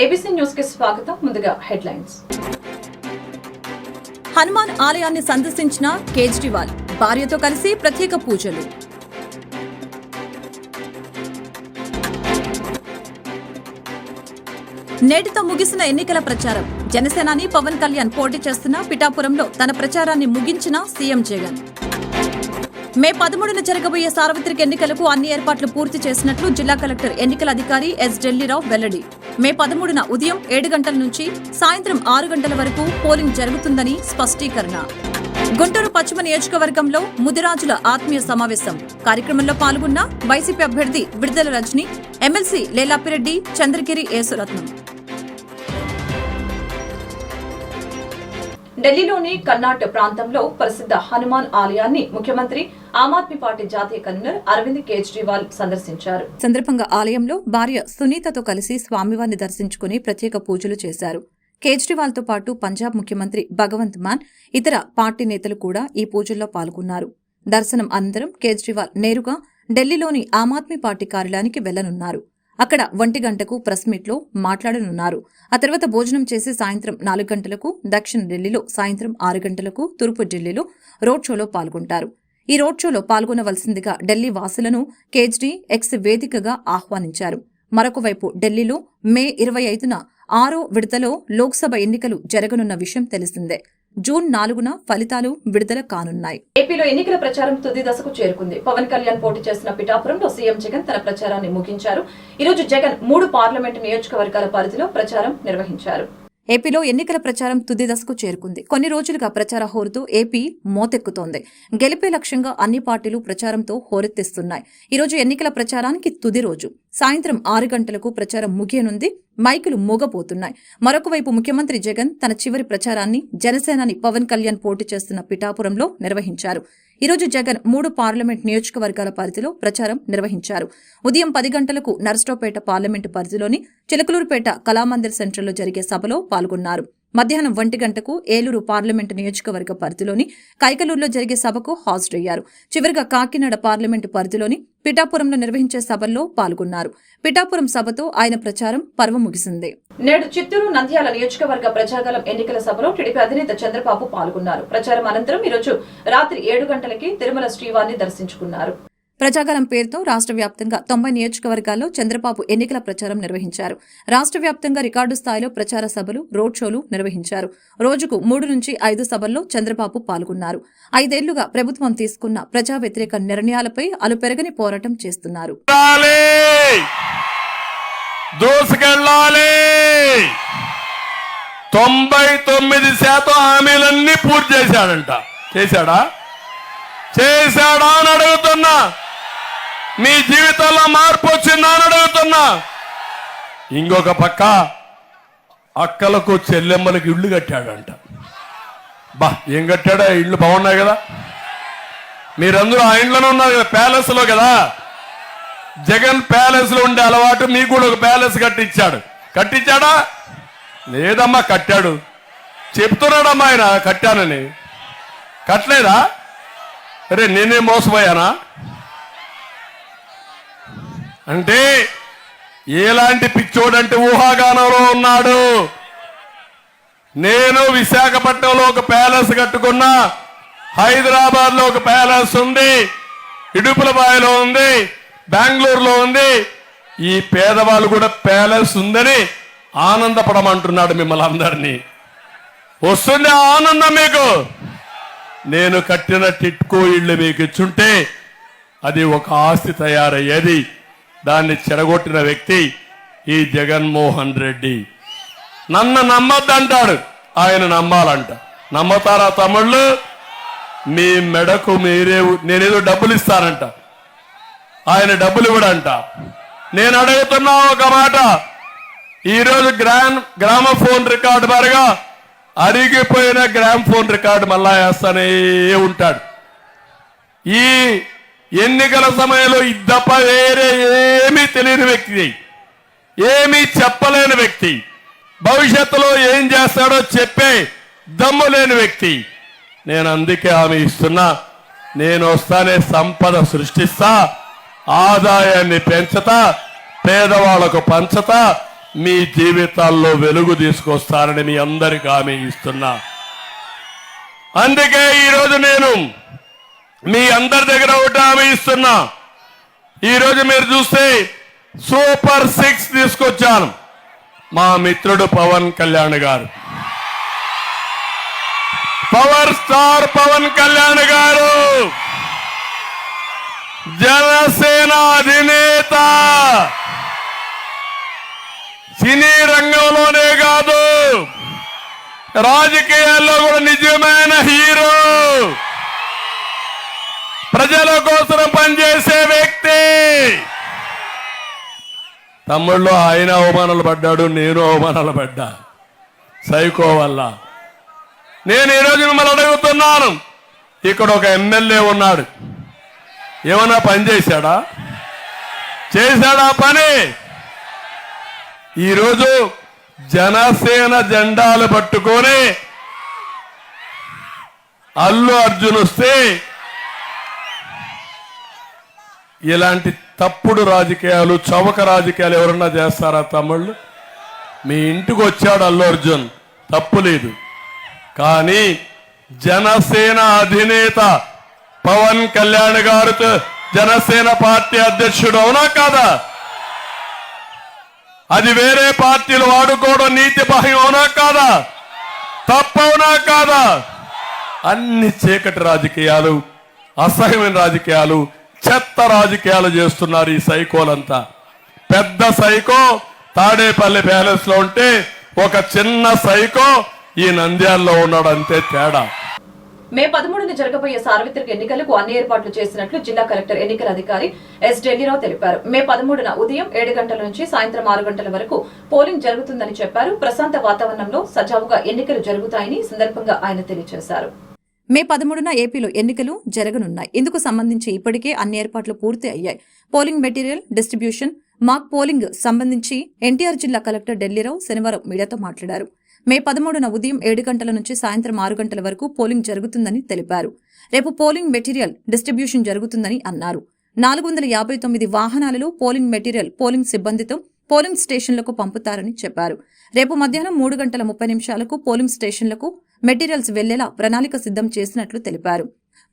ABC news కి స్వాగతం. ముందుగా హెడ్లైన్స్. హనుమాన్ ఆలయాన్ని సందర్శించిన కేజ్రీవాల్, భార్యతో కలిసి ప్రత్యేక పూజలు. నేటితో ముగిసిన ఎన్నికల ప్రచారం. జనసేనాని పవన్ కళ్యాణ్ పోటీ చేస్తున్న పిఠాపురంలో తన ప్రచారాన్ని ముగించిన సీఎం జగన్. మే 13న జరగబోయే సార్వత్రిక ఎన్నికలకు అన్ని ఏర్పాట్లు పూర్తి చేసినట్లు జిల్లా కలెక్టర్ ఎన్నికల అధికారి ఎస్ ఢిల్లీరావు వెల్లడి. మే 13న ఉదయం 7 గంటల నుంచి సాయంత్రం 6 గంటల వరకు పోలింగ్ జరుగుతుందని స్పష్టీకరణ. గుంటూరు పశ్చిమ నియోజకవర్గంలో ముదిరాజుల ఆత్మీయ సమావేశం. కార్యక్రమంలో పాల్గొన్న వైసీపీ అభ్యర్థి విడుదల రజని, ఎమ్మెల్సీ లేలాపిరెడ్డి, చంద్రగిరి యేసురత్నం. ఢిల్లీలోని కన్నాట్ ప్రాంతంలో ప్రసిద్ధ హనుమాన్ ఆలయాన్ని ముఖ్యమంత్రి ఆమ్ ఆద్మీ పార్టీ జాతీయ కన్వీనర్ అరవింద్ కేజ్రీవాల్ సందర్శించారు. సందర్భంగా ఆలయంలో భార్య సునీతతో కలిసి స్వామివారిని దర్శించుకుని ప్రత్యేక పూజలు చేశారు. కేజ్రీవాల్ తో పాటు పంజాబ్ ముఖ్యమంత్రి భగవంత్ మాన్, ఇతర పార్టీ నేతలు కూడా ఈ పూజల్లో పాల్గొన్నారు. దర్శనం అనంతరం కేజ్రీవాల్ నేరుగా ఢిల్లీలోని ఆమ్ ఆద్మీ పార్టీ కార్యాలయానికి వెళ్లనున్నారు. అక్కడ 1 గంటకు ప్రెస్ మీట్లో మాట్లాడనున్నారు. ఆ తర్వాత భోజనం చేసి సాయంత్రం 4 గంటలకు దక్షిణ ఢిల్లీలో, సాయంత్రం 6 గంటలకు తూర్పు ఢిల్లీలో రోడ్ షోలో పాల్గొంటారు. ఈ రోడ్ షోలో పాల్గొనవలసిందిగా ఢిల్లీ వాసులను కేజ్రీ ఎక్స్ వేదికగా ఆహ్వానించారు. మరొక వైపు ఢిల్లీలో మే 25న 6వ విడతలో లోక్సభ ఎన్నికలు జరగనున్న విషయం తెలిసిందే. జూన్ 4న ఫలితాలు విడుదల కానున్నాయి. ఏపీలో ఎన్నికల ప్రచారం తుది దశకు చేరుకుంది. పవన్ కళ్యాణ్ పోటీ చేసిన పిఠాపురంలో సీఎం జగన్ తన ప్రచారాన్ని ముగించారు. ఈ రోజు జగన్ 3 పార్లమెంటు నియోజకవర్గాల పరిధిలో ప్రచారం నిర్వహించారు. ఏపీలో ఎన్నికల ప్రచారం తుది దశకు చేరుకుంది. కొన్ని రోజులుగా ప్రచార హోరుతో ఏపీ మోతెక్కుతోంది. గెలిపే లక్ష్యంగా అన్ని పార్టీలు ప్రచారంతో హోరెత్తిస్తున్నాయి. ఈ రోజు ఎన్నికల ప్రచారానికి తుది రోజు. సాయంత్రం 6 గంటలకు ప్రచారం ముగియనుంది. మైకులు మూగపోతున్నాయి. మరొక వైపు ముఖ్యమంత్రి జగన్ తన చివరి ప్రచారాన్ని జనసేనాని పవన్ కళ్యాణ్ పోటీ చేస్తున్న పిఠాపురంలో నిర్వహించారు. ఈ రోజు జగన్ 3 పార్లమెంట్ నియోజకవర్గాల పరిధిలో ప్రచారం నిర్వహించారు. ఉదయం 10 గంటలకు నర్సరావుపేట పార్లమెంటు పరిధిలోని చిలకలూరుపేట కళామందిర్ సెంటర్లో జరిగే సభలో పాల్గొన్నారు. మధ్యాహ్నం 1 గంటకు ఏలూరు పార్లమెంటు నియోజకవర్గ పరిధిలోని కైకలూరులో జరిగే సభకు హాజరయ్యారు. చివరిగా కాకినాడ పార్లమెంటు పరిధిలోని పిఠాపురంలో నిర్వహించే సభల్లో పాల్గొన్నారు. పిఠాపురం సభతో ఆయన ప్రచారం పర్వం ముగిసింది. నేడు చిత్తూరు, నంద్యాల నియోజకవర్గ ప్రజాగలం ఎన్నికల సభలో టీడీపీ అధినేత చంద్రబాబు పాల్గొన్నారు. ప్రచారం అనంతరం ఈరోజు రాత్రి 7 గంటలకి తిరుమల శ్రీవారిని దర్శించుకున్నారు. ప్రజాగలం పేరుతో రాష్ట్ర వ్యాప్తంగా 90 నియోజకవర్గాల్లో చంద్రబాబు ఎన్నికల ప్రచారం నిర్వహించారు. రాష్ట్ర వ్యాప్తంగా రికార్డు స్థాయిలో ప్రచార సభలు, రోడ్ షోలు నిర్వహించారు. రోజుకు 3 నుంచి 5 సభల్లో చంద్రబాబు పాల్గొన్నారు. 5 ఏళ్లుగా ప్రభుత్వం తీసుకున్న ప్రజా వ్యతిరేక నిర్ణయాలపై అలుపెరగని పోరాటం చేస్తున్నారు. 99% హామీలన్నీ పూర్తి చేశాడంట. చేశాడా అని అడుగుతున్నా. మీ జీవితంలో మార్పు వచ్చిందా అని అడుగుతున్నా. ఇంకొక పక్క అక్కలకు చెల్లెమ్మలకు ఇళ్లు కట్టాడంట. ఏం కట్టాడా? ఇళ్లు బాగున్నాయి కదా. మీరందరూ ఆ ఇంట్లోనే ఉన్నారు కదా, ప్యాలెస్ లో కదా. జగన్ ప్యాలెస్ లో ఉండే అలవాటు మీకు కూడా ఒక ప్యాలెస్ కట్టించాడా? లేదమ్మా, కట్టాడు. చెప్తున్నాడమ్మా ఆయన కట్టానని. కట్టలేదా? అరే నేనే మోసపోయానా? అంటే ఎలాంటి పిచ్చోడంటే ఊహాగానంలో ఉన్నాడు. నేను విశాఖపట్నంలో ఒక ప్యాలెస్ కట్టుకున్నా, హైదరాబాద్ లో ఒక ప్యాలెస్ ఉంది, ఇడుపులబాయిలో ఉంది, బెంగళూరులో ఉంది. ఈ పేదవాళ్ళు కూడా ప్యాలెస్ ఉందని ఆనందపడమంటున్నాడు మిమ్మల్ని అందరినీ. వస్తుంది ఆనందం మీకు. నేను కట్టిన టిట్కో ఇళ్లు మీకు ఇచ్చుంటే అది ఒక ఆస్తి తయారయ్యేది. దాన్ని చెడగొట్టిన వ్యక్తి ఈ జగన్మోహన్ రెడ్డి. నన్ను నమ్మద్దంటాడు, ఆయన నమ్మాలంట. నమ్మతారా తమ్ముళ్ళు? మీ మెడకు మీరే నేనేదో డబ్బులు ఇస్తానంట, ఆయన డబ్బులు ఇవ్వడంట. నేను అడుగుతున్నా ఒక మాట. ఈరోజు గ్రామఫోన్ రికార్డు బారుగా అరిగిపోయిన గ్రామఫోన్ రికార్డు మళ్ళా వేస్తానే ఉంటాడు. ఈ ఎన్నికల సమయంలో ఇద్దప్ప వేరే ఏమీ తెలియని వ్యక్తి, ఏమీ చెప్పలేని వ్యక్తి, భవిష్యత్తులో ఏం చేస్తాడో చెప్పే దమ్ము లేని వ్యక్తి. నేను అందుకే హామీ ఇస్తున్నా, నేను వస్తానే సంపద సృష్టిస్తా, ఆదాయాన్ని పెంచుతా, పేదవాళ్లకు పంచుతా, మీ జీవితాల్లో వెలుగు తీసుకొస్తారని మీ అందరికీ హామీ ఇస్తున్నా. అందుకే ఈరోజు నేను మీ అందరి దగ్గర ఒకటి హామీ ఇస్తున్నా. ఈరోజు మీరు చూస్తే సూపర్ 6 తీసుకొచ్చాను. మా మిత్రుడు పవన్ కళ్యాణ్ గారు, పవర్ స్టార్ పవన్ కళ్యాణ్ గారు, జనసేన అధినేత, సినీ రంగంలోనే కాదు రాజకీయాల్లో కూడా నిజమైన హీరో, ప్రజల కోసం పనిచేసే వ్యక్తి. తమ్ముళ్ళు ఆయన అవమానాలు పడ్డాడు, నేను అవమానాలు పడ్డా సైకో వల్ల. నేను ఈరోజు మిమ్మల్ని అడుగుతున్నాను, ఇక్కడ ఒక ఎమ్మెల్యే ఉన్నాడు, ఏమన్నా పని చేశాడా? పని? ఈరోజు జనసేన జెండాలు పట్టుకొని అల్లు అర్జున్ వస్తే ఇలాంటి తప్పుడు రాజకీయాలు, చవక రాజకీయాలు ఎవరన్నా చేస్తారా తమ్ముళ్ళు? మీ ఇంటికి వచ్చాడు అల్లు అర్జున్, తప్పు లేదు. కానీ జనసేన అధినేత పవన్ కళ్యాణ్ గారితో జనసేన పార్టీ అధ్యక్షుడు అవునా కాదా? అది వేరే పార్టీలు వాడుకోవడం నీతి బాహ్యం అవునా కాదా? తప్పవునా కాదా? అన్ని చీకటి రాజకీయాలు, అసహ్యమైన రాజకీయాలు, చెత్త రాజకీయాలు చేస్తున్నారు ఈ సైకోలంతా. పెద్ద సైకో తాడేపల్లి ప్యాలెస్ లో ఉంటే ఒక చిన్న సైకో ఈ నంద్యాలలో ఉన్నాడు, అంతే తేడా. మే 13న జరగబోయే సార్వత్రిక ఎన్నికలకు అన్ని ఏర్పాట్లు చేసినట్లు జిల్లా కలెక్టర్ ఎన్నికల అధికారి ఎస్ ఢిల్లీరావు తెలిపారు. మే 13న ఉదయం 7 గంటల నుంచి సాయంత్రం 6 గంటల వరకు పోలింగ్ జరుగుతుందని చెప్పారు. ప్రశాంత వాతావరణంలో సజావుగా ఎన్నికలు జరుగుతాయని ఈ సందర్భంగా ఆయన తెలియజేశారు. మే 13న ఏపీలో ఎన్నికలు జరగనున్నాయి. ఇందుకు సంబంధించి ఇప్పటికే అన్ని ఏర్పాట్లు పూర్తి అయ్యాయి. Polling material distribution, mock polling సంబంధించి ఎన్టీఆర్ జిల్లా కలెక్టర్ ఢిల్లీరావు శనివారం మీడియాతో మాట్లాడారు. మే 13న ఉదయం 7 గంటల నుంచి సాయంత్రం 6 గంటల వరకు పోలింగ్ జరుగుతుందని తెలిపారు. రేపు పోలింగ్ మెటీరియల్ డిస్ట్రిబ్యూషన్ జరుగుతుందని అన్నారు. 459 వాహనాలలో పోలింగ్ మెటీరియల్ పోలింగ్ సిబ్బందితో పోలింగ్ స్టేషన్లకు పంపుతారని చెప్పారు. రేపు మధ్యాహ్నం 3 గంటల 30 నిమిషాలకు పోలింగ్ స్టేషన్లకు మెటీరియల్స్ వెళ్లేలా ప్రణాళిక సిద్ధం చేసినట్లు తెలిపారు.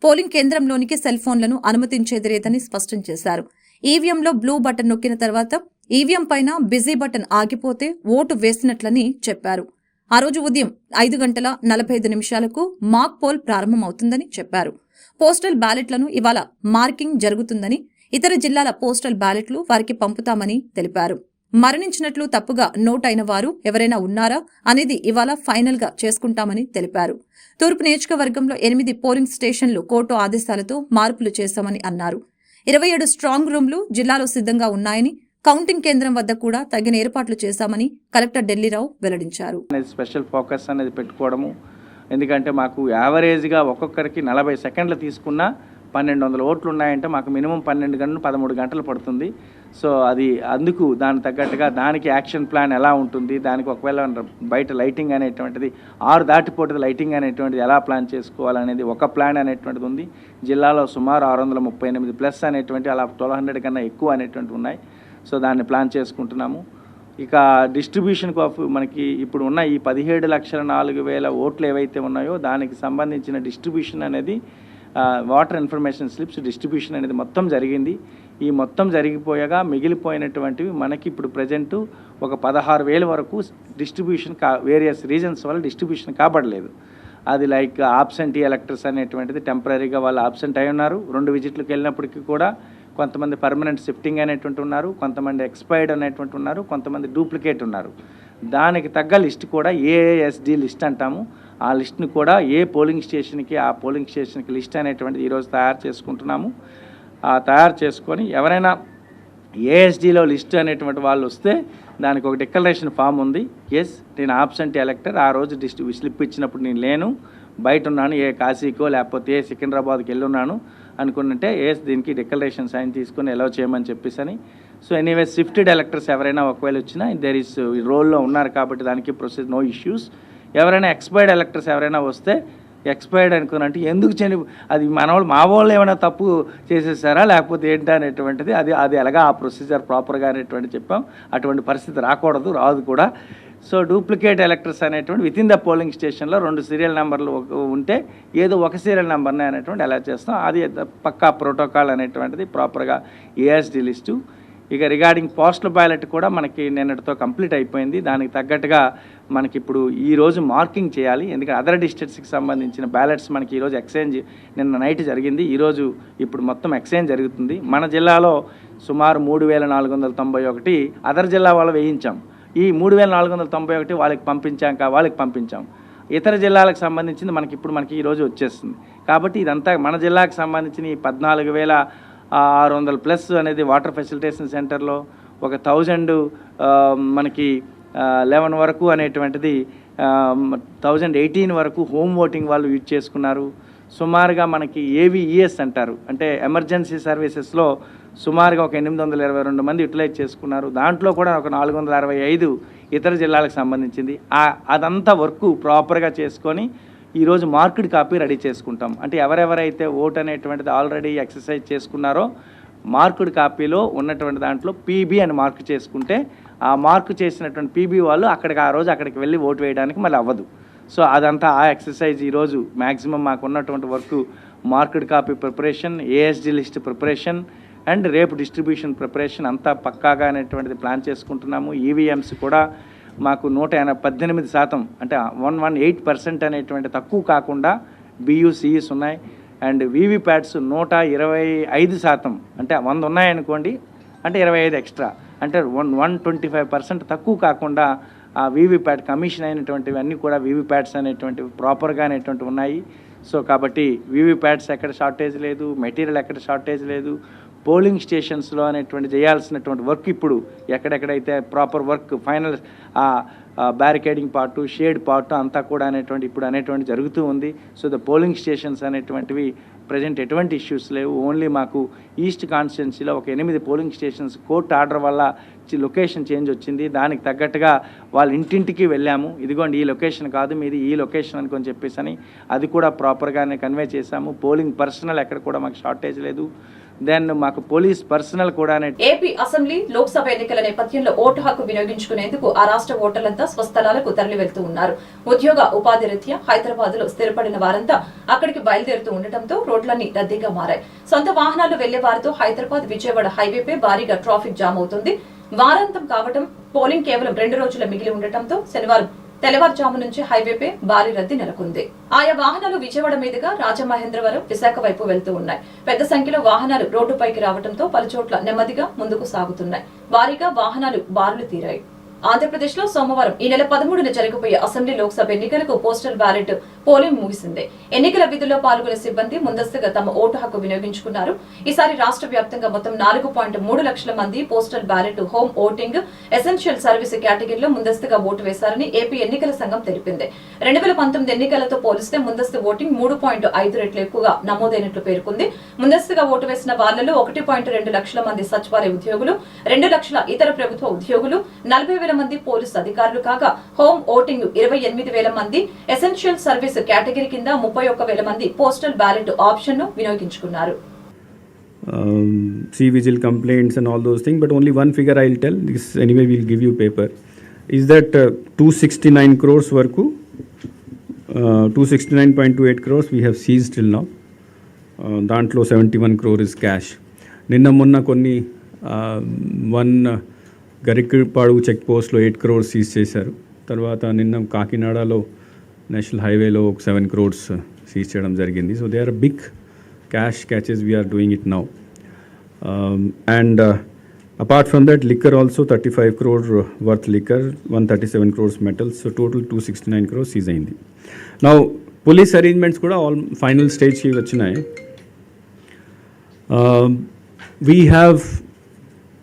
పోలింగ్ కేంద్రంలోనికి సెల్ ఫోన్లను అనుమతించేది లేదని స్పష్టం చేశారు. ఈవీఎంలో బ్లూ బటన్ నొక్కిన తర్వాత ఈవీఎం పైన బిజీ బటన్ ఆగిపోతే ఓటు వేసినట్లని చెప్పారు. ఆ రోజు ఉదయం 5 గంటల 45 నిమిషాలకు మాక్ పోల్ ప్రారంభమవుతుందని చెప్పారు. పోస్టల్ బ్యాలెట్లను ఇవాళ మార్కింగ్ జరుగుతుందని, ఇతర జిల్లాల పోస్టల్ బ్యాలెట్లు వారికి పంపుతామని తెలిపారు. మరణించినట్లు తప్పుగా నోట్ అయిన వారు ఎవరైనా ఉన్నారా అనేది ఇవాళ ఫైనల్ గా చేసుకుంటామని తెలిపారు. తూర్పు నియోజకవర్గంలో 8 పోలింగ్ స్టేషన్లు కోర్టు ఆదేశాలతో మార్పులు చేశామని అన్నారు. 27 స్ట్రాంగ్ రూమ్లు జిల్లాలో సిద్ధంగా ఉన్నాయని, కౌంటింగ్ కేంద్రం వద్ద కూడా తగిన ఏర్పాట్లు చేశామని కలెక్టర్ ఢిల్లీరావు వెల్లడించారు. స్పెషల్ ఫోకస్ అనేది పెట్టుకోవడము, ఎందుకంటే మాకు యావరేజ్గా ఒక్కొక్కరికి 40 సెకండ్లు తీసుకున్నా 1200 ఓట్లు ఉన్నాయంటే మాకు మినిమం 12 గంటలు 13 గంటలు పడుతుంది. సో అది అందుకు దాని తగ్గట్టుగా దానికి యాక్షన్ ప్లాన్ ఎలా ఉంటుంది, దానికి ఒకవేళ బయట లైటింగ్ అనేటువంటిది 6 దాటిపోతుంది లైటింగ్ అనేటువంటిది ఎలా ప్లాన్ చేసుకోవాలనేది ఒక ప్లాన్ అనేటువంటిది ఉంది. జిల్లాలో సుమారు 638 ప్లస్ అనేటువంటి అలా 1200 కన్నా ఎక్కువ అనేటువంటి ఉన్నాయి. సో దాన్ని ప్లాన్ చేసుకుంటున్నాము. ఇక డిస్ట్రిబ్యూషన్కు మనకి ఇప్పుడు ఉన్న ఈ 17,04,000 ఓట్లు ఏవైతే ఉన్నాయో దానికి సంబంధించిన డిస్ట్రిబ్యూషన్ అనేది వాటర్ ఇన్ఫర్మేషన్ స్లిప్స్ డిస్ట్రిబ్యూషన్ అనేది మొత్తం జరిగింది. ఈ మొత్తం జరిగిపోయాగా మిగిలిపోయినటువంటివి మనకి ఇప్పుడు ప్రజెంటు ఒక 16,000 వరకు డిస్ట్రిబ్యూషన్ వేరియస్ రీజన్స్ వల్ల డిస్ట్రిబ్యూషన్ కాబడలేదు. అది లైక్ ఆబ్సెంటీ ఎలక్టర్స్ అనేటువంటిది టెంపరీగా వాళ్ళు ఆబ్సెంట్ అయి ఉన్నారు. 2 విజిట్లకు వెళ్ళినప్పటికీ కూడా కొంతమంది పర్మనెంట్ షిఫ్టింగ్ అనేటువంటి ఉన్నారు, కొంతమంది ఎక్స్పైర్డ్ అనేటువంటి ఉన్నారు, కొంతమంది డూప్లికేట్ ఉన్నారు. దానికి తగ్గ లిస్ట్ కూడా ఏఎస్డి లిస్ట్ అంటాము. ఆ లిస్ట్ని కూడా ఏ పోలింగ్ స్టేషన్కి ఆ పోలింగ్ స్టేషన్కి లిస్ట్ అనేటువంటిది ఈరోజు తయారు చేసుకుంటున్నాము. తయారు చేసుకొని ఎవరైనా ఏఎస్డిలో లిస్ట్ అనేటువంటి వాళ్ళు వస్తే దానికి ఒక డిక్లరేషన్ ఫామ్ ఉంది. ఎస్ నేను ఆబ్సెంట్ ఎలక్టర్, ఆ రోజు స్లిప్ ఇచ్చినప్పుడు నేను లేను, బయట ఉన్నాను, ఏ కాశీకో లేకపోతే ఏ సికింద్రాబాద్కి వెళ్ళున్నాను అనుకున్నట్టే ఎస్ దీనికి డిక్లరేషన్ సైన్ తీసుకొని ఎలా చేయమని చెప్పేసి అని. సో ఎనీవే షిఫ్టెడ్ ఎలక్టర్స్ ఎవరైనా ఒకవేళ వచ్చినా దేర్ ఈస్ రోల్లో ఉన్నారు కాబట్టి దానికి ప్రొసీజర్ నో ఇష్యూస్. ఎవరైనా ఎక్స్పైర్డ్ ఎలక్టర్స్ ఎవరైనా వస్తే ఎక్స్పైర్డ్ అనుకున్నట్టు ఎందుకు అది మా వాళ్ళు ఏమైనా తప్పు చేసేసారా లేకపోతే ఏంటి అనేటువంటిది అది ఎలాగా ఆ ప్రొసీజర్ ప్రాపర్గా అనేటువంటి చెప్పాం. అటువంటి పరిస్థితి రాకూడదు, రాదు కూడా. సో డూప్లికేట్ ఎలక్టర్స్ అనేటువంటి వితిన్ ద పోలింగ్ స్టేషన్లో 2 సీరియల్ నెంబర్లు ఉంటే ఏదో ఒక సీరియల్ నెంబర్నే అనేటువంటి ఎలా చేస్తాం, అది పక్కా ప్రోటోకాల్ అనేటువంటిది ప్రాపర్గా ఏఎస్డి లిస్టు. ఇక రిగార్డింగ్ పోస్టల్ బ్యాలెట్ కూడా మనకి నిన్నటితో కంప్లీట్ అయిపోయింది. దానికి తగ్గట్టుగా మనకి ఇప్పుడు ఈరోజు మార్కింగ్ చేయాలి. ఎందుకంటే అదర్ డిస్ట్రిక్ట్స్కి సంబంధించిన బ్యాలెట్స్ మనకి ఈరోజు ఎక్స్చేంజ్ నిన్న నైట్ జరిగింది, ఈరోజు ఇప్పుడు మొత్తం ఎక్స్చేంజ్ జరుగుతుంది. మన జిల్లాలో సుమారు 3491 అదర్ జిల్లా వాళ్ళు వేయించాం. ఈ 3491 వాళ్ళకి పంపించాం. ఇతర జిల్లాలకు సంబంధించింది మనకి ఈరోజు వచ్చేస్తుంది. కాబట్టి ఇదంతా మన జిల్లాకు సంబంధించిన ఈ 14,600 ప్లస్ అనేది వాటర్ ఫెసిలిటేషన్ సెంటర్లో, ఒక 1000 మనకి 11 వరకు అనేటువంటిది 1018 వరకు హోమ్ ఓటింగ్ వాళ్ళు యూజ్ చేసుకున్నారు. సుమారుగా మనకి ఏవిఈఎస్ అంటారు, అంటే ఎమర్జెన్సీ సర్వీసెస్లో సుమారుగా ఒక 822 మంది యూటిలైజ్ చేసుకున్నారు. దాంట్లో కూడా ఒక 465 ఇతర జిల్లాలకు సంబంధించింది. అదంతా వర్క్ ప్రాపర్గా చేసుకొని ఈరోజు మార్క్డ్ కాపీ రెడీ చేసుకుంటాం. అంటే ఎవరెవరైతే ఓట్ అనేటువంటిది ఆల్రెడీ ఎక్సర్సైజ్ చేసుకున్నారో మార్క్డ్ కాపీలో ఉన్నటువంటి దాంట్లో పీబీ అని మార్క్ చేసుకుంటే ఆ మార్క్ చేసినటువంటి పీబీ వాళ్ళు అక్కడికి వెళ్ళి ఓటు వేయడానికి మళ్ళీ అవ్వదు. సో అదంతా ఆ ఎక్సర్సైజ్ ఈరోజు మ్యాక్సిమం మాకు ఉన్నటువంటి work marked copy preparation, ASD list preparation and రేపు డిస్ట్రిబ్యూషన్ ప్రిపరేషన్ అంతా పక్కాగా అనేటువంటిది ప్లాన్ చేసుకుంటున్నాము. ఈవీఎంస్ కూడా మాకు 118% అంటే 118% అనేటువంటి తక్కువ కాకుండా BUCEs ఉన్నాయి. అండ్ వీవీప్యాట్స్ 125%, అంటే 100 ఉన్నాయనుకోండి, అంటే 25 ఎక్స్ట్రా, అంటే 125% తక్కువ కాకుండా ఆ వీవీప్యాట్ కమిషన్ అయినటువంటివి అన్నీ కూడా వీవీప్యాట్స్ అనేటువంటివి ప్రాపర్గా అనేటువంటివి ఉన్నాయి. సో కాబట్టి వీవీప్యాట్స్ ఎక్కడ షార్టేజ్ లేదు, మెటీరియల్ ఎక్కడ షార్టేజ్ లేదు. పోలింగ్ స్టేషన్స్లో అనేటువంటి చేయాల్సినటువంటి వర్క్ ఇప్పుడు ఎక్కడెక్కడైతే proper work final barricading part, shade part అంతా కూడా అనేటువంటి జరుగుతూ ఉంది. సో ద పోలింగ్ స్టేషన్స్ అనేటువంటివి ప్రజెంట్ ఎటువంటి ఇష్యూస్ లేవు. ఓన్లీ మాకు ఈస్ట్ కాన్స్టిట్యున్సీలో ఒక 8 పోలింగ్ స్టేషన్స్ కోర్టు ఆర్డర్ వల్ల లొకేషన్ చేంజ్ వచ్చింది. దానికి తగ్గట్టుగా వాళ్ళ ఇంటింటికి వెళ్ళాము. ఇదిగోండి ఈ లొకేషన్ కాదు మీది, ఈ లొకేషన్ అనుకొని చెప్పేసి అది కూడా ప్రాపర్గానే కన్వే చేశాము. పోలింగ్ పర్సనల్ ఎక్కడ కూడా మాకు షార్టేజ్ లేదు. దెన్ మాకు పోలీస్ పర్సనల్ కూడా. ఏపీ అసెంబ్లీ, లోక్సభ ఎన్నికల నేపథ్యంలో ఓటు హక్కు వినియోగించుకునేందుకు ఆ రాష్ట్ర ఓటర్లంతా స్వస్థలాలకు తరలి వెళ్తూ ఉన్నారు. ఉద్యోగ ఉపాధి రీత్యా హైదరాబాద్ లో స్థిరపడిన వారంతా అక్కడికి బయలుదేరుతూ ఉండటంతో రోడ్లన్నీ రద్దీగా మారాయి. సొంత వాహనాలు వెళ్లే వారితో హైదరాబాద్ విజయవాడ హైవేపై భారీగా ట్రాఫిక్ జామ్ అవుతుంది. వారాంతం కావటం, పోలింగ్ కేవలం 2 రోజుల మిగిలి ఉండటంతో శనివారం తెల్లవారుజాము నుంచి హైవేపై భారీ రద్దీ నెలకొంది. ఆయా వాహనాలు విజయవాడ మీదుగా రాజమహేంద్రవరం, విశాఖ వైపు వెళ్తూ ఉన్నాయి. పెద్ద సంఖ్యలో వాహనాలు రోడ్డుపైకి రావడంతో పలుచోట్ల నెమ్మదిగా ముందుకు సాగుతున్నాయి. భారీగా వాహనాలు బారులు తీరాయి. ఆంధ్రప్రదేశ్ లో సోమవారం ఈ నెల 13న జరగబోయే అసెంబ్లీ, లోక్సభ ఎన్నికలకు పోస్టల్ బ్యాలెట్ పోలింగ్ ముగిసింది. ఎన్నికల విధుల్లో పాల్గొనే సిబ్బంది ముందస్తుగా తమ ఓటు హక్కు వినియోగించుకున్నారు. ఈసారి రాష్ట్ర వ్యాప్తంగా మొత్తం 4.3 లక్షల మంది postal ballot, home voting, essential service కేటగిరీలో ముందస్తుగా ఓటు వేశారని ఏపీ ఎన్నికల సంఘం తెలిపింది. 2019 ఎన్నికలతో పోలిస్తే ముందస్తు ఓటింగ్ 3.5 రెట్లు ఎక్కువగా నమోదైనట్లు పేర్కొంది. ముందస్తుగా ఓటు వేసిన వాళ్లలో 1.2 లక్షల మంది సచివాలయ ఉద్యోగులు, 2 లక్షల ఇతర ప్రభుత్వ ఉద్యోగులు, 40,000 మంది పోలీసు అధికారులు కాగా హోమ్ ఓటింగ్ 28,000 మంది, ఎసెన్షియల్ సర్వీస్ కేటగిరీ కింద 31,000 మంది పోస్టల్ బ్యాలెట్ ఆప్షన్ ను వినియోగించుకున్నారు. C-Vigil complaints and all those things, but only one figure I'll tell, this anyway we'll give you paper, is that 269 crores వరకు 269.28 crores we have seized till now. దాంట్లో 71 crore is cash. నిన్న మొన్న కొన్ని Garikapadu check పోస్ట్లో 8 crores seize చేశారు. తర్వాత నిన్న కాకినాడలో నేషనల్ హైవేలో 7 crores సీజ్ చేయడం జరిగింది. So they are big cash catches we are doing it now. And apart from that, liquor also 35 crore worth liquor, 137 crores metals, so total 269 crores seize ayindi. Now police arrangements kuda all final stage ki vachinayi. We have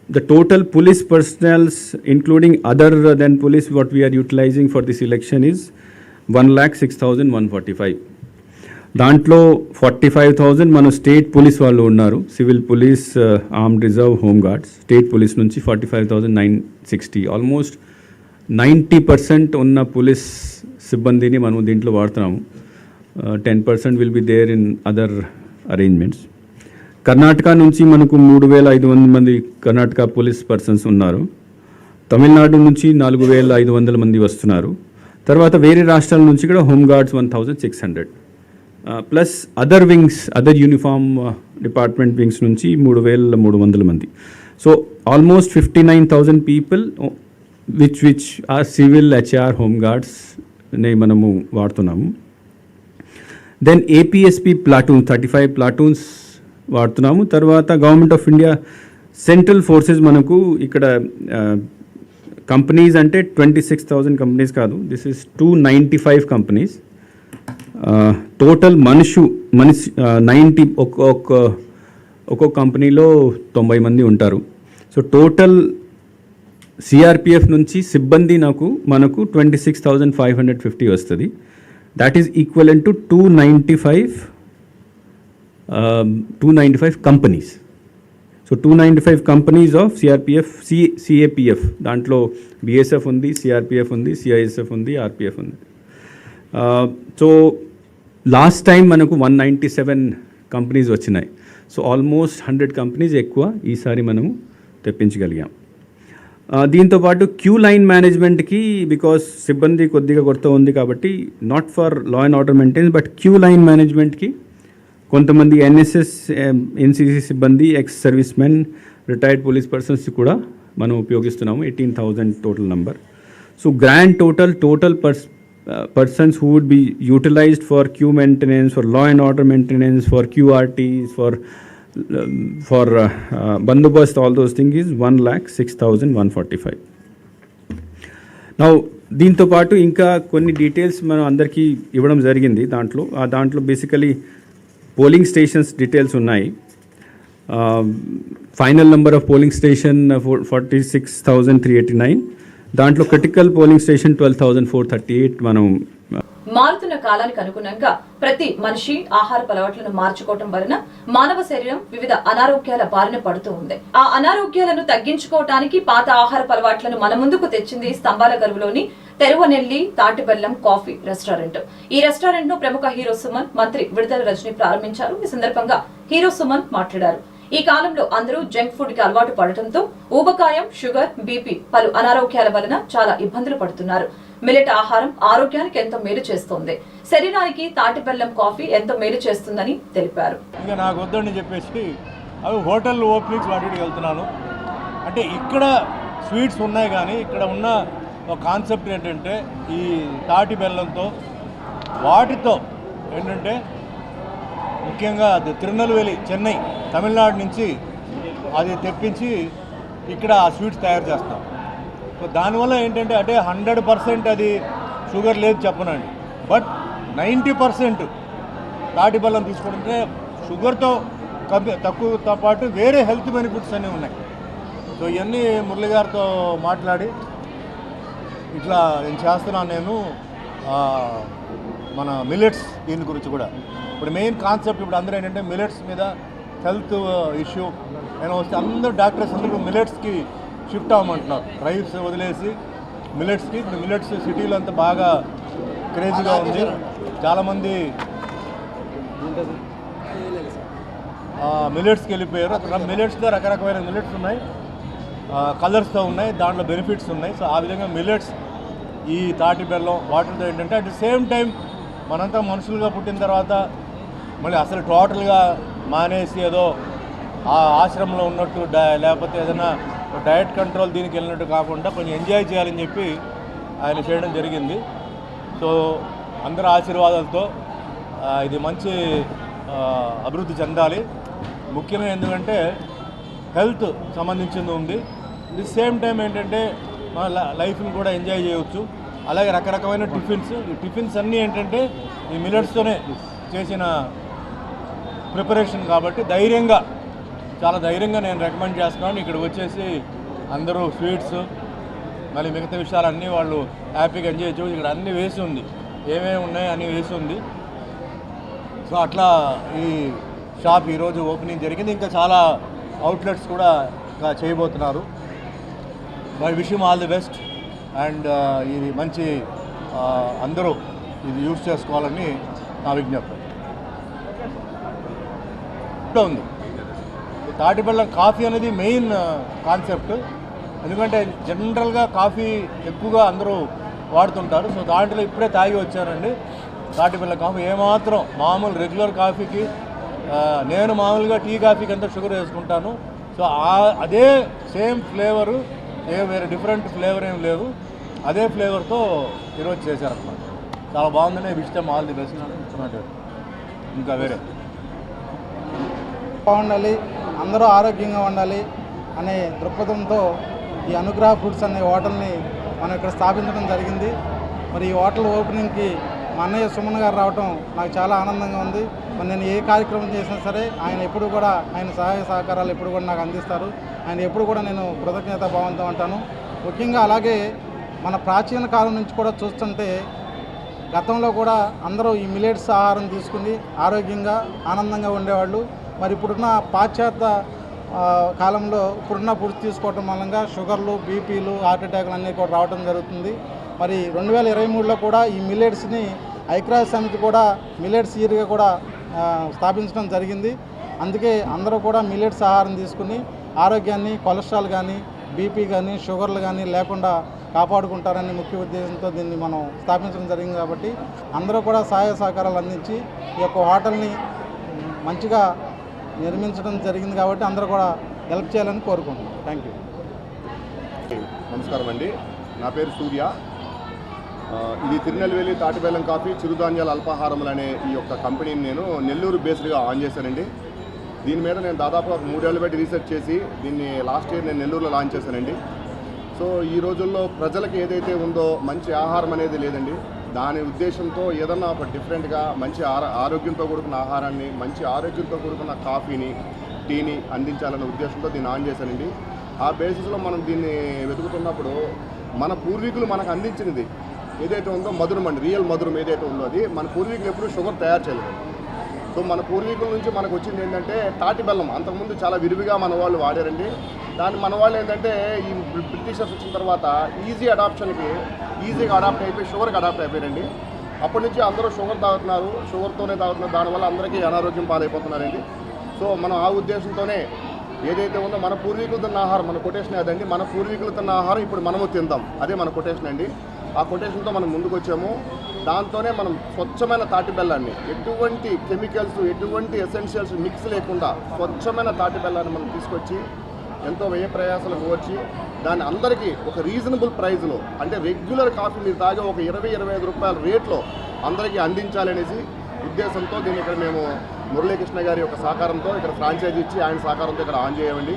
the total police personnel including other than police what we are utilizing for this election is 1,06,145. దాంట్లో 45,000 మన state police వాళ్ళు ఉన్నారు. Civil police, armed reserve, home guards. State police నుంచి 45,960, almost 90% ఉన్న police సిబ్బందిని మనం దీంట్లో వాడుతున్నాము. 10% will be there in other arrangements. Karnataka నుంచి మనకు 3,500 మంది కర్ణాటక పోలీస్ పర్సన్స్ ఉన్నారు. తమిళనాడు నుంచి 4,500 మంది వస్తున్నారు. తర్వాత వేరే రాష్ట్రాల నుంచి కూడా home guards 1,600 plus other wings, other uniform department wings నుంచి 3,300 మంది. So almost 59,000 people which are civil HR home గార్డ్స్ని మనము వాడుతున్నాము. దెన్ ఏపీఎస్పీ ప్లాటూన్ 35 ప్లాటూన్స్ వాడుతున్నాము. తర్వాత government of India central forces మనకు ఇక్కడ కంపెనీస్ అంటే 26,000 కంపెనీస్ కాదు, దిస్ ఇస్ 295 కంపెనీస్. టోటల్ మనిషి 90 ఒక్కొక్క కంపెనీలో 90 మంది ఉంటారు. సో టోటల్ సిఆర్పిఎఫ్ నుంచి సిబ్బంది మనకు 26,550 వస్తుంది. That is equivalent to 295 companies. So 295 companies of CAPF, దాంట్లో బిఎస్ఎఫ్ ఉంది, సిఆర్పిఎఫ్ ఉంది, సిఐఎస్ఎఫ్ ఉంది, ఆర్పిఎఫ్ ఉంది. సో లాస్ట్ టైం మనకు 197 కంపెనీస్ వచ్చినాయి. సో ఆల్మోస్ట్ 100 కంపెనీస్ ఎక్కువ ఈసారి మనము తెప్పించగలిగాం. దీంతోపాటు క్యూ లైన్ మేనేజ్మెంట్కి, బికాస్ సిబ్బంది కొద్దిగా కొరత ఉంది కాబట్టి not for law and order maintenance but queue line మేనేజ్మెంట్కి కొంతమంది ఎన్ఎస్ఎస్, ఎన్సిసి సిబ్బంది, ex service men, retired police persons కూడా మనం ఉపయోగిస్తున్నాము. 18,000 total number. So grand total persons who would be utilized for queue maintenance, for law and order maintenance, for QRTs, for bandobast, all those things is 1,06,145. Now దీంతో పాటు ఇంకా కొన్ని details మనం అందరికీ ఇవ్వడం జరిగింది. దాంట్లో బేసికలీ పోలింగ్ స్టేషన్స్ డీటెయిల్స్ ఉన్నాయి. Final number of polling station 46,389. దాంట్లో క్రిటికల్ పోలింగ్ స్టేషన్ 12,438. మనం మారుతున్న కాలానికి అనుగుణంగా ప్రతి మనిషి ఆహారపు అలవాట్లను మార్చుకోవటం వలన మానవ శరీరం వివిధ అనారోగ్యాల బారిన పడుతూ ఉంది. ఆ అనారోగ్యాలను తగ్గించుకోవటానికి పాత ఆహారపు అలవాట్లను మన ముందుకు తెచ్చింది స్తంభాల గరువులోని తెరువనెల్లి తాటిబెల్లం కాఫీ రెస్టారెంట్. ఈ రెస్టారెంట్ ను ప్రముఖ హీరో సుమన్, మంత్రి విడుదల రజని ప్రారంభించారు. ఈ సందర్భంగా హీరో సుమన్ మాట్లాడారు. ఈ కాలంలో అందరూ జంక్ ఫుడ్ కి అలవాటు పడటంతో ఊబకాయం, షుగర్, బీపీ పలు అనారోగ్యాల వలన చాలా ఇబ్బందులు పడుతున్నారు. మిల్లెట్ ఆహారం ఆరోగ్యానికి ఎంతో మేలు చేస్తోంది. శరీరానికి తాటి బెల్లం కాఫీ ఎంతో మేలు చేస్తుందని తెలిపారు. ఇంకా నాకు వద్దని చెప్పేసి అవి హోటల్ ఓపెనింగ్స్ వాటికి వెళ్తున్నాను. అంటే ఇక్కడ స్వీట్స్ ఉన్నాయి, కానీ ఇక్కడ ఉన్న ఒక కాన్సెప్ట్ ఏంటంటే ఈ తాటి బెల్లంతో వాటితో ఏంటంటే ముఖ్యంగా అది తిరునెల్వేలి, చెన్నై, తమిళనాడు నుంచి అది తెప్పించి ఇక్కడ ఆ స్వీట్స్ తయారు చేస్తాం. సో దానివల్ల ఏంటంటే అంటే 100% అది షుగర్ లేదు చెప్పనండి, బట్ 90% తాటి బెల్లం తీసుకుంటే షుగర్తో తక్కువతో పాటు వేరే హెల్త్ బెనిఫిట్స్ అన్నీ ఉన్నాయి. సో ఇవన్నీ మురళి గారితో మాట్లాడి ఇట్లా నేను చేస్తున్నాను. నేను మన మిల్లెట్స్ దీని గురించి కూడా ఇప్పుడు మెయిన్ కాన్సెప్ట్ ఇప్పుడు అందరూ ఏంటంటే మిల్లెట్స్ మీద హెల్త్ ఇష్యూ నేను వస్తే అందరూ డాక్టర్స్ అందరూ మిల్లెట్స్కి షిఫ్ట్ అవ్వమంటున్నారు. రైస్ వదిలేసి మిల్లెట్స్కి. ఇప్పుడు మిల్లెట్స్ సిటీలో అంతా బాగా క్రేజీగా ఉంది. చాలామంది మిల్లెట్స్కి వెళ్ళిపోయారు. మిల్లెట్స్లో రకరకమైన మిల్లెట్స్ ఉన్నాయి, కలర్స్తో ఉన్నాయి, దాంట్లో బెనిఫిట్స్ ఉన్నాయి. సో ఆ విధంగా మిల్లెట్స్, ఈ తాటి బెల్లం వాటితో ఏంటంటే అట్ ది సేమ్ టైం మనంతా మనుషులుగా పుట్టిన తర్వాత మళ్ళీ అసలు టోటల్గా మానేసి ఏదో ఆ ఆశ్రమంలో ఉన్నట్టు లేకపోతే ఏదైనా డయట్ కంట్రోల్ దీనికి వెళ్ళినట్టు కాకుండా కొంచెం ఎంజాయ్ చేయాలని చెప్పి ఆయన చేయడం జరిగింది. సో అందరి ఆశీర్వాదాలతో ఇది మంచి అభివృద్ధి చెందాలి. ముఖ్యంగా ఎందుకంటే హెల్త్ సంబంధించింది ఉంది. ది సేమ్ టైం ఏంటంటే మన లైఫ్ని కూడా ఎంజాయ్ చేయవచ్చు. అలాగే రకరకమైన టిఫిన్స్, ఈ టిఫిన్స్ అన్నీ ఏంటంటే ఈ మిల్లెట్స్తోనే చేసిన ప్రిపరేషన్ కాబట్టి చాలా ధైర్యంగా నేను రికమెండ్ చేస్తున్నాను. ఇక్కడ వచ్చేసి అందరూ స్వీట్స్ మళ్ళీ మిగతా విషయాలన్నీ వాళ్ళు హ్యాపీగా ఎంజాయ్ చేయవచ్చు. ఇక్కడ అన్నీ వేసి ఉంది, ఏమేమి ఉన్నాయి అన్నీ వేసి ఉంది. సో అట్లా ఈ షాప్ ఈరోజు ఓపెనింగ్ జరిగింది. ఇంకా చాలా అవుట్లెట్స్ కూడా చేయబోతున్నారు. My wish you all the best. And ఇది మంచి అందరూ ఇది యూజ్ చేసుకోవాలని నా విజ్ఞప్తి ఉంది. తాటి బెల్లం కాఫీ అనేది మెయిన్ కాన్సెప్ట్. ఎందుకంటే జనరల్గా కాఫీ ఎక్కువగా అందరూ వాడుతుంటారు. సో దాంట్లో ఇప్పుడే తాగి వచ్చానండి తాటి బెల్లం కాఫీ. ఏమాత్రం మామూలు రెగ్యులర్ కాఫీకి నేను మామూలుగా టీ కాఫీకి అంతా షుగర్ వేసుకుంటాను. సో అదే సేమ్ ఫ్లేవరు, వేరే డిఫరెంట్ ఫ్లేవర్ ఏం లేదు, అదే ఫ్లేవర్తో ఈరోజు చేశారన్నమాట. చాలా బాగుందని wish them all the best. ఇంకా వేరే బాగుండాలి, అందరూ ఆరోగ్యంగా ఉండాలి అనే దృక్పథంతో ఈ అనుగ్రహ ఫుడ్స్ అనే హోటల్ని మనం ఇక్కడ స్థాపించడం జరిగింది. మరి ఈ హోటల్ ఓపెనింగ్కి మా అన్నయ్య సుమన్ గారు రావటం నాకు చాలా ఆనందంగా ఉంది. మరి నేను ఏ కార్యక్రమం చేసినా సరే ఆయన ఎప్పుడు కూడా ఆయన సహాయ సహకారాలు ఎప్పుడు కూడా నాకు అందిస్తారు. ఆయన ఎప్పుడు కూడా నేను కృతజ్ఞతా భావంతో ఉంటాను. ముఖ్యంగా అలాగే మన ప్రాచీన కాలం నుంచి కూడా చూస్తుంటే గతంలో కూడా అందరూ ఈ మిల్లెట్స్ ఆహారం తీసుకుని ఆరోగ్యంగా ఆనందంగా ఉండేవాళ్ళు. మరి ఇప్పుడున్న పాశ్చాత్య కాలంలో ఇప్పుడున్న ఫుడ్స్ తీసుకోవటం మూలంగా షుగర్లు, బీపీలు, హార్ట్ అటాక్లు అన్నీ కూడా రావడం జరుగుతుంది. మరి 2023లో కూడా ఈ మిల్లెట్స్ని ఐక్యరాజ్య సమితి కూడా మిల్లెట్స్ ఇయర్గా కూడా స్థాపించడం జరిగింది. అందుకే అందరూ కూడా మిల్లెట్స్ ఆహారం తీసుకుని ఆరోగ్యాన్ని, కొలెస్ట్రాల్ కానీ, బీపీ కానీ, షుగర్లు కానీ లేకుండా కాపాడుకుంటారని ముఖ్య ఉద్దేశంతో దీన్ని మనం స్థాపించడం జరిగింది. కాబట్టి అందరూ కూడా సహాయ సహకారాలు అందించి ఈ యొక్క హోటల్ని మంచిగా నిర్మించడం జరిగింది. కాబట్టి అందరూ కూడా హెల్ప్ చేయాలని కోరుకుంటున్నాను. Thank you. నమస్కారం అండి, నా పేరు సూర్య. ఇది తిరునెల్వేలి తాటి బెల్లం కాఫీ చిరుధాన్యాల అల్పాహారములు అనే ఈ యొక్క కంపెనీని నేను నెల్లూరు బేస్డ్గా ఆన్ చేశానండి. దీని మీద నేను దాదాపు 3 ఏళ్ళు బట్టి రీసెర్చ్ చేసి దీన్ని లాస్ట్ ఇయర్ నేను నెల్లూరులో లాంచ్ చేశానండి. సో ఈ రోజుల్లో ప్రజలకు ఏదైతే ఉందో మంచి ఆహారం అనేది లేదండి. దాని ఉద్దేశంతో ఏదన్నా ఒక డిఫరెంట్గా మంచి ఆరోగ్యంతో కూడుకున్న ఆహారాన్ని, మంచి ఆరోగ్యంతో కూడుకున్న కాఫీని, టీని అందించాలనే ఉద్దేశంతో దీన్ని ఆన్ చేశానండి. ఆ బేసిస్లో మనం దీన్ని వెతుకుతున్నప్పుడు మన పూర్వీకులు మనకు అందించినది ఏదైతే ఉందో మధురం అండి, రియల్ మధురం ఏదైతే ఉందో అది మన పూర్వీకులు ఎప్పుడూ షుగర్ తయారు చేయలేదు. సో మన పూర్వీకుల నుంచి మనకు వచ్చింది ఏంటంటే తాటి బెల్లం. అంతకుముందు చాలా విరివిగా మన వాళ్ళు వాడారండి. దాన్ని మన వాళ్ళు ఏంటంటే ఈ బ్రిటిషర్స్ వచ్చిన తర్వాత ఈజీగా అడాప్ట్ అయిపోయి షుగర్కి అడాప్ట్ అయిపోయారండి. అప్పటి నుంచి అందరూ షుగర్ తాగుతున్నారు, షుగర్తోనే తాగుతున్నారు. దానివల్ల అందరికీ అనారోగ్యం పాలైపోతున్నారండి. సో మనం ఆ ఉద్దేశంతోనే ఏదైతే ఉందో మన పూర్వీకులు తిన్న ఆహారం, మన కొటేషన్ అదండి, మన పూర్వీకులు తిన్న ఆహారం ఇప్పుడు మనము తిందాం, అదే మన కొటేషన్ అండి. ఆ కొటేషన్తో మనం ముందుకు వచ్చాము. దాంతోనే మనం స్వచ్ఛమైన తాటి బెల్లాన్ని, ఎటువంటి కెమికల్స్, ఎటువంటి ఎసెన్షియల్స్ మిక్స్ లేకుండా స్వచ్ఛమైన తాటి బెల్లాన్ని మనం తీసుకొచ్చి ఎంతో వ్యయ ప్రయాసాలు వచ్చి దాన్ని అందరికీ ఒక రీజనబుల్ ప్రైస్లో, అంటే రెగ్యులర్ కాఫీ మీరు తాగే ఒక 20-25 రూపాయల రేట్లో అందరికీ అందించాలనేసి ఉద్దేశంతో దీన్ని ఇక్కడ మేము మురళీకృష్ణ గారి యొక్క సహకారంతో ఇక్కడ ఫ్రాంచైజీ ఇచ్చి ఆయన సహకారంతో ఇక్కడ ఆన్ చేయమండి.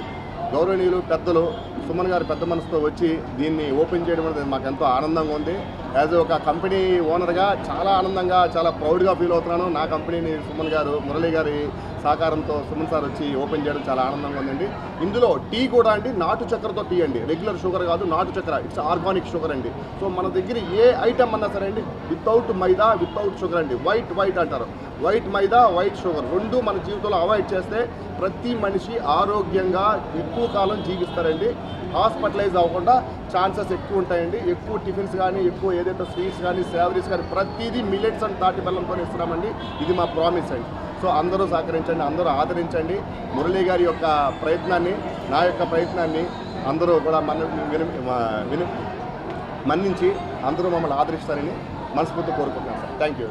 గౌరవనీయులు పెద్దలు సుమన్ గారి పెద్ద మనసుతో వచ్చి దీన్ని ఓపెన్ చేయడం అనేది మాకు ఎంతో ఆనందంగా ఉంది. యాజ్ ఒక కంపెనీ ఓనర్గా చాలా ఆనందంగా, చాలా ప్రౌడ్గా ఫీల్ అవుతున్నాను. నా కంపెనీని సుమన్ గారు, మురళీ గారి సహకారంతో సుమన్ సార్ వచ్చి ఓపెన్ చేయడం చాలా ఆనందంగా ఉందండి. ఇందులో టీ కూడా అండి నాటు చక్కెరతో టీ అండి, రెగ్యులర్ షుగర్ కాదు, నాటు చక్కెర. ఇట్స్ ఆర్గానిక్ షుగర్ అండి. సో మన దగ్గర ఏ ఐటమ్ అన్నా సరే అండి వితౌట్ మైదా, వితౌట్ షుగర్ అండి. వైట్ అంటారు, వైట్ మైదా, వైట్ షుగర్ రెండు మన జీవితంలో అవాయిడ్ చేస్తే ప్రతి మనిషి ఆరోగ్యంగా ఎక్కువ కాలం జీవిస్తారండి. హాస్పిటలైజ్ అవ్వకుండా ఛాన్సెస్ ఎక్కువ ఉంటాయండి. ఎక్కువ టిఫిన్స్ కానీ, ఎక్కువ ఏదైతే స్వీట్స్ కానీ, సేవరీస్ కానీ ప్రతిదీ మిల్లెట్స్ అండ్ తాటి బెల్లంతో ఇస్తున్నామండి. ఇది మా ప్రామిస్ అండి. సో అందరూ సహకరించండి, అందరూ ఆదరించండి. మురళీ గారి యొక్క ప్రయత్నాన్ని, నా యొక్క ప్రయత్నాన్ని అందరూ కూడా మన్నించి అందరూ మమ్మల్ని ఆదరిస్తారని మనస్ఫూర్తి కోరుకుంటున్నాను సార్. Thank you.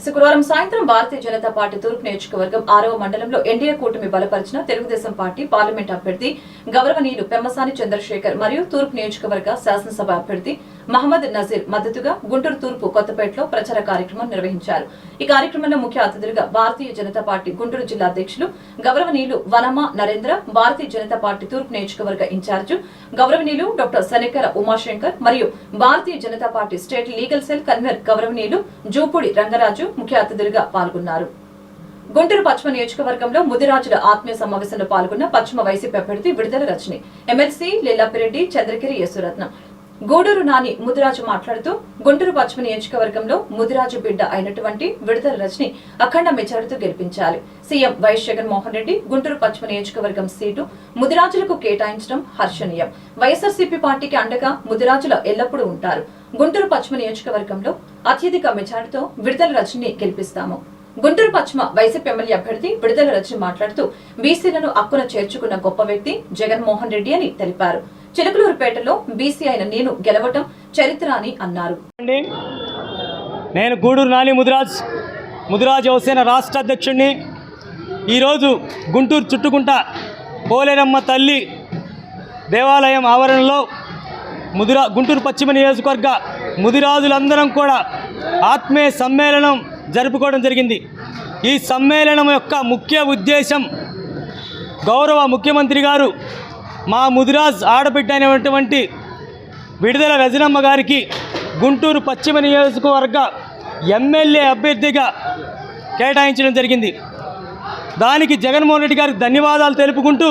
శుక్రవారం సాయంత్రం భారతీయ జనతా పార్టీ తూర్పు నియోజకవర్గం 6వ మండలంలో ఎన్డీఏ కూటమి బలపరిచిన తెలుగుదేశం పార్టీ పార్లమెంట్ అభ్యర్థి గౌరవనీయులు పెమ్మసాని చంద్రశేఖర్ మరియు తూర్పు నియోజకవర్గ శాసనసభ అభ్యర్థి మహమ్మద్ నజీర్ మద్దతుగా గుంటూరు తూర్పు కొత్తపేటలో ప్రచార కార్యక్రమం నిర్వహించారు. ఈ కార్యక్రమంలో ముఖ్య అతిథులుగా భారతీయ జనతా పార్టీ గుంటూరు జిల్లా అధ్యక్షులు గౌరవనీయులు వనమ నరేంద్ర, భారతీయ జనతా పార్టీ తూర్పు నియోజకవర్గ ఇన్ఛార్జి గౌరవనీయులు డాక్టర్ శనికర ఉమాశంకర్ మరియు Bharatiya Janata party state legal cell convener గౌరవనీయులు జూపూడి రంగరాజు ముఖ్య అతిథులుగా పాల్గొన్నారు. గుంటూరు పశ్చిమ నియోజకవర్గంలో ముదిరాజుల ఆత్మీయ సమావేశంలో పాల్గొన్న పశ్చిమ వైసీపీ అభ్యర్థి విడుదల రజని, ఎమ్మెల్సీ లిల్లాపిరెడ్డి, చంద్రగిరి యేసురత్నం, గూడూరు నాని ముదిరాజు మాట్లాడుతూ గుంటూరు పశ్చిమ నియోజకవర్గంలో ముదిరాజు బిడ్డ అయినటువంటి విడుదల రజని అఖండ మెజారిటీతో గెలిపించాలి. సీఎం వైఎస్ జగన్మోహన్ రెడ్డి గుంటూరు పశ్చిమ నియోజకవర్గం సీటు ముదిరాజులకు కేటాయించడం హర్షణీయం. వైఎస్ఆర్సీపీ పార్టీకి అండగా ముదిరాజులు ఎల్లప్పుడూ ఉంటారు. గుంటూరు పశ్చిమ నియోజకవర్గంలో అత్యధిక మెజార్టీతో విడుదల రజని గెలిపిస్తాము. గుంటూరు పశ్చిమ వైసీపీ ఎమ్మెల్యే అభ్యర్థి విడుదల రజని మాట్లాడుతూ బీసీలను హక్కున చేర్చుకున్న గొప్ప వ్యక్తి జగన్మోహన్ రెడ్డి అని తెలిపారు. చిలకలూరుపేటలో బీసీ అయిన నేను గెలవటం చరిత్ర అని అన్నారు. నేను గూడూరు నాని ముదిరాజ్ యువసేన రాష్ట్ర అధ్యక్షుడిని. ఈరోజు గుంటూరు చుట్టుకుంట పోలేరమ్మ తల్లి దేవాలయం ఆవరణలో గుంటూరు పశ్చిమ నియోజకవర్గ ముదిరాజులందరం కూడా ఆత్మీయ సమ్మేళనం జరుపుకోవడం జరిగింది. ఈ సమ్మేళనం యొక్క ముఖ్య ఉద్దేశం గౌరవ ముఖ్యమంత్రి గారు మా ముదిరాజ్ ఆడబిడ్డ అయినటువంటి విడుదల రజనమ్మ గారికి గుంటూరు పశ్చిమ నియోజకవర్గ ఎమ్మెల్యే అభ్యర్థిగా కేటాయించడం జరిగింది. దానికి జగన్మోహన్ రెడ్డి గారికి ధన్యవాదాలు తెలుపుకుంటూ,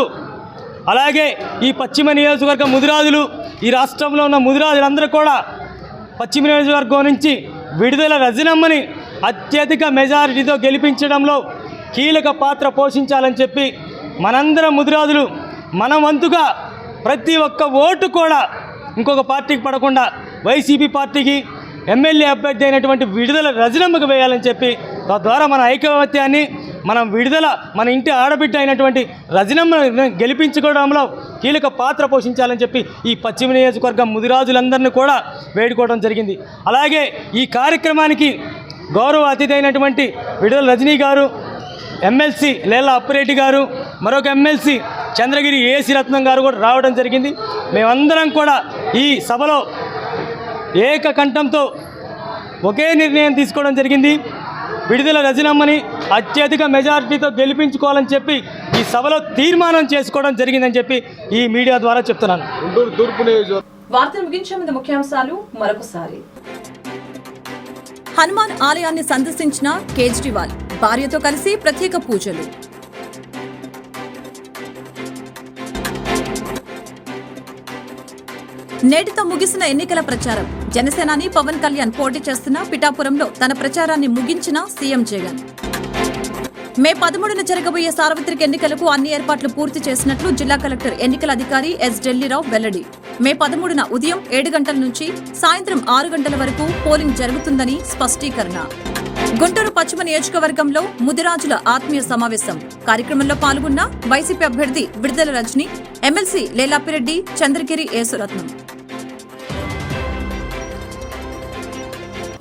అలాగే ఈ పశ్చిమ నియోజకవర్గ ముదిరాజులు, ఈ రాష్ట్రంలో ఉన్న ముదిరాజులందరూ కూడా పశ్చిమ నియోజకవర్గం నుంచి విడుదల రజనమ్మని అత్యధిక మెజారిటీతో గెలిపించడంలో కీలక పాత్ర పోషించాలని చెప్పి మనందరం ముదిరాజులు మన వంతుగా ప్రతి ఒక్క ఓటు కూడా ఇంకొక పార్టీకి పడకుండా వైసీపీ పార్టీకి ఎమ్మెల్యే అభ్యర్థి అయినటువంటి విడుదల రజనమ్మకు వేయాలని చెప్పి తద్వారా మన ఐకమత్యాన్ని మన ఇంటి ఆడబిడ్డ అయినటువంటి రజనమ్మను గెలిపించుకోవడంలో కీలక పాత్ర పోషించాలని చెప్పి ఈ పశ్చిమ నియోజకవర్గం ముదిరాజులందరినీ కూడా వేడుకోవడం జరిగింది. అలాగే ఈ కార్యక్రమానికి గౌరవ అతిథి అయినటువంటి విడుదల రజనీ గారు, ఎమ్మెల్సీ లేళ్ల అప్పిరెడ్డి గారు, మరొక ఎమ్మెల్సీ చంద్రగిరి ఏసీ రత్నం గారు కూడా రావడం జరిగింది. మేమందరం కూడా ఈ సభలో ఏకకంఠంతో ఒకే నిర్ణయం తీసుకోవడం జరిగింది. విడుదల రజనమ్మని అత్యధిక మెజారిటీతో గెలిపించుకోవాలని చెప్పి ఈ సభలో తీర్మానం చేసుకోవడం జరిగిందని చెప్పి ఈ మీడియా ద్వారా చెప్తున్నాను. వార్తలు ముగించే ముందు ముఖ్యాంశాలు మరొకసారి. హనుమాన్ ఆలయాన్ని సందర్శించిన కేజ్రీవాల్, భార్యతో కలిసి ప్రత్యేక పూజలు. నేటితో ముగిసిన ఎన్నికల ప్రచారం. జనసేనాని పవన్ కళ్యాణ్ పోటీ చేస్తున్న పిఠాపురంలో తన ప్రచారాన్ని ముగించిన సీఎం జగన్. మే 13న జరగబోయే సార్వత్రిక ఎన్నికలకు అన్ని ఏర్పాట్లు పూర్తి చేసినట్లు జిల్లా కలెక్టర్ ఎన్నికల అధికారి ఎస్ ఢిల్లీరావు వెల్లడి. మే 13న ఉదయం 7 గంటల నుంచి సాయంత్రం 6 గంటల వరకు పోలింగ్ జరుగుతుందని స్పష్టీకరణ. గుంటూరు పశ్చిమ నియోజకవర్గంలో ముదిరాజుల ఆత్మీయ సమావేశం. కార్యక్రమంలో పాల్గొన్న వైసీపీ అభ్యర్థి విడుదల రజని, ఎమ్మెల్సీ లేలాపిరెడ్డి, చంద్రగిరి యేసురత్నం.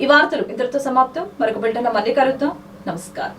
ఈ వార్తలు ఇంతటితో సమాప్తం. మరొక బిల్టన్లో మళ్ళీ కలుద్దాం. నమస్కారం.